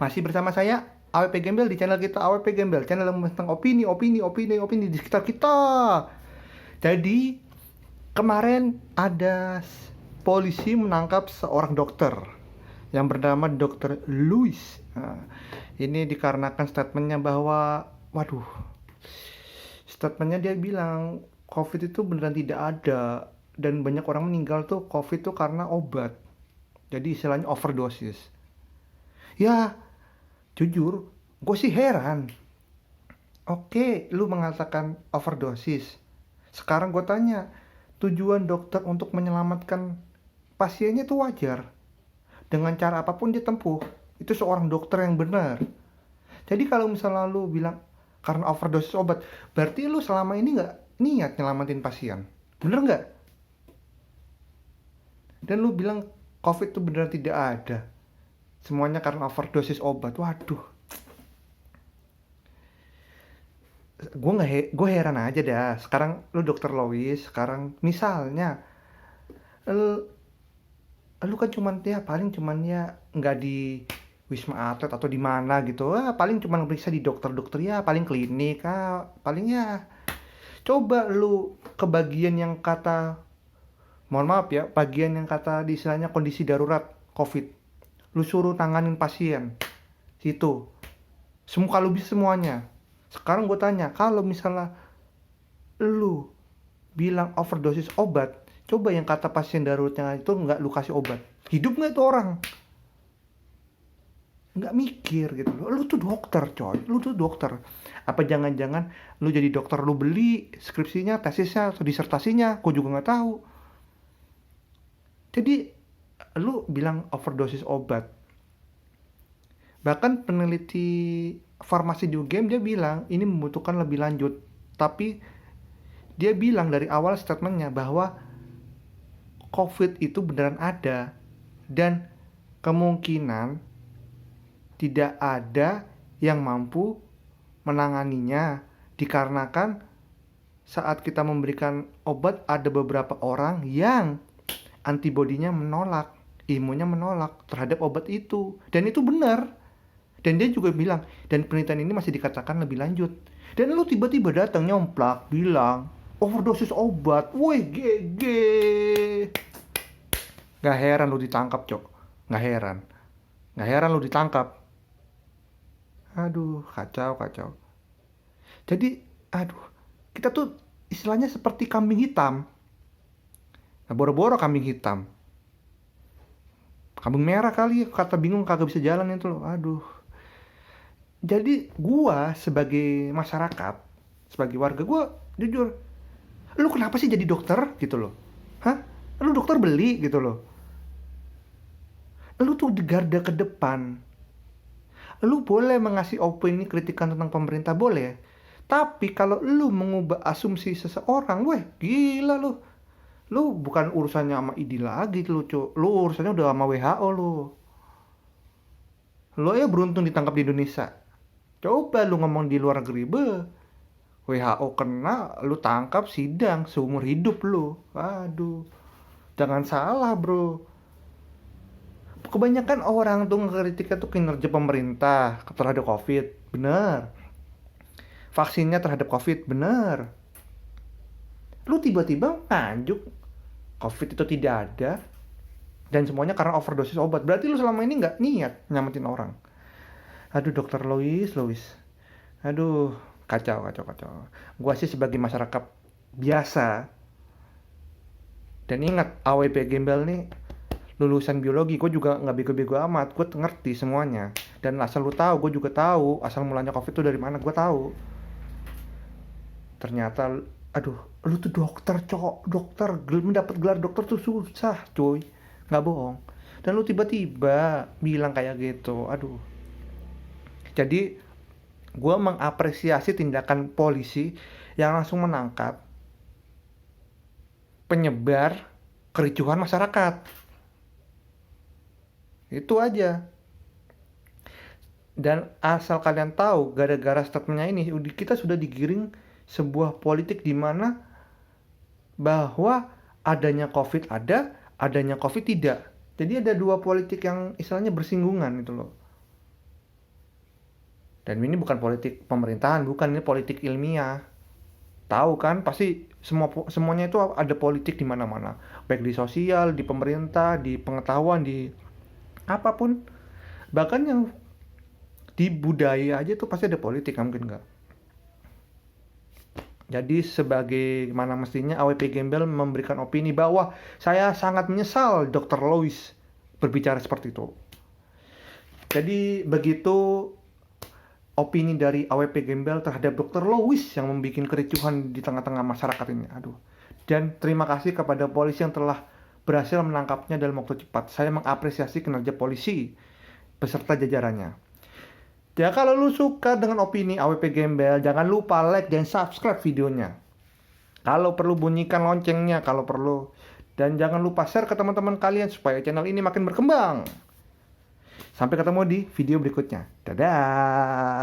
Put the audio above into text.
Masih bersama saya AWP Gembel di channel kita AWP Gembel, channel yang tentang opini di sekitar kita. Jadi kemarin ada polisi menangkap seorang dokter yang bernama Dokter Louis. Nah, ini dikarenakan statementnya bahwa, waduh, statementnya dia bilang COVID itu beneran tidak ada dan banyak orang meninggal tuh COVID tuh karena obat. Jadi istilahnya overdosis. Ya, jujur, gue sih heran. Oke, lu mengatakan overdosis. Sekarang gue tanya, tujuan dokter untuk menyelamatkan pasiennya itu wajar. Dengan cara apapun dia tempuh, itu seorang dokter yang benar. Jadi kalau misalnya lu bilang karena overdosis obat, berarti lu selama ini nggak niat nyelamatin pasien. Bener nggak? Dan lu bilang COVID itu benar tidak ada. Semuanya karena overdosis obat. Waduh, gue heran aja dah. Sekarang lu dokter Lois, sekarang misalnya lu kan cuman ya paling cuman ya nggak di Wisma Atlet atau di mana gitu, paling cuman periksa di dokter-dokter ya, paling klinik, paling ya. Coba lu ke bagian yang kata, mohon maaf ya, bagian yang kata di istilahnya kondisi darurat COVID, lu suruh tanganin pasien situ, semua kalau bisa semuanya. Sekarang gue tanya, kalau misalnya lu bilang overdosis obat, coba yang kata pasien daruratnya itu nggak lu kasih obat, hidup nggak itu orang? Nggak mikir gitu loh. Lu tuh dokter coy, lu tuh dokter. Apa jangan-jangan lu jadi dokter, lu beli skripsinya, tesisnya, atau disertasinya, gue juga nggak tahu. Jadi lu bilang overdosis obat. Bahkan peneliti farmasi di UGM dia bilang ini membutuhkan lebih lanjut. Tapi dia bilang dari awal statementnya bahwa COVID itu beneran ada dan kemungkinan tidak ada yang mampu menanganinya, dikarenakan saat kita memberikan obat ada beberapa orang yang antibodinya menolak, imunnya menolak terhadap obat itu, dan itu benar. Dan dia juga bilang, dan penelitian ini masih dikatakan lebih lanjut. Dan lu tiba-tiba datang nyomplak bilang overdosis obat, woi GG. Gak heran lu ditangkap, Cok. Gak heran lu ditangkap. Aduh, kacau. Jadi, aduh, kita tuh istilahnya seperti kambing hitam. Nah, boro-boro kambing hitam. Kambing merah kali, kata bingung kagak bisa jalan itu loh. Aduh. Jadi, gua sebagai masyarakat, sebagai warga, gua jujur, lu kenapa sih jadi dokter gitu loh? Hah? Lu dokter beli gitu loh. Lu tuh di garda ke depan. Lu boleh mengasih opini kritikan tentang pemerintah, boleh. Tapi kalau lu mengubah asumsi seseorang, weh gila lu. Lu bukan urusannya sama ID lagi lu, cu. Lu urusannya udah sama WHO lu. Lu ya beruntung ditangkap di Indonesia. Coba lu ngomong di luar negeri, WHO kena, lu tangkap sidang seumur hidup lu. Aduh. Jangan salah, bro. Kebanyakan orang tuh ngekritiknya tuh kinerja pemerintah terhadap COVID, bener. Vaksinnya terhadap COVID, bener. Lu tiba-tiba nganjuk COVID itu tidak ada dan semuanya karena overdosis obat. Berarti lu selama ini nggak niat nyamatin orang. Aduh, dokter Louis. Aduh, kacau. Gua sih sebagai masyarakat biasa. Dan ingat, AWP Gembel nih lulusan biologi, gue juga nggak bego-bego amat, gue ngerti semuanya. Dan asal lu tahu, gue juga tahu asal mulanya COVID itu dari mana, gue tahu. Ternyata, aduh, lu tuh dokter, dokter, mendapat gelar dokter tuh susah, cuy, nggak bohong. Dan lu tiba-tiba bilang kayak gitu, aduh. Jadi, gue mengapresiasi tindakan polisi yang langsung menangkap penyebar kericuhan masyarakat. Itu aja. Dan asal kalian tahu, gara-gara statementnya ini kita sudah digiring sebuah politik di mana bahwa adanya COVID ada, adanya COVID tidak. Jadi ada dua politik yang istilahnya bersinggungan gitu loh. Dan ini bukan politik pemerintahan, bukan, ini politik ilmiah. Tahu kan, pasti semuanya itu ada politik di mana-mana, baik di sosial, di pemerintah, di pengetahuan, di apapun. Bahkan yang di budaya aja tuh pasti ada politik, mungkin nggak. Jadi sebagaimana mestinya AWP Gembel memberikan opini bahwa saya sangat menyesal Dr. Lois berbicara seperti itu. Jadi begitu opini dari AWP Gembel terhadap Dr. Lois yang membuat kericuhan di tengah-tengah masyarakat ini. Aduh. Dan terima kasih kepada polisi yang telah berhasil menangkapnya dalam waktu cepat. Saya mengapresiasi kinerja polisi beserta jajarannya. Ya, kalau lu suka dengan opini AWP Gembel, jangan lupa like dan subscribe videonya. Kalau perlu bunyikan loncengnya kalau perlu. Dan jangan lupa share ke teman-teman kalian supaya channel ini makin berkembang. Sampai ketemu di video berikutnya. Dadah.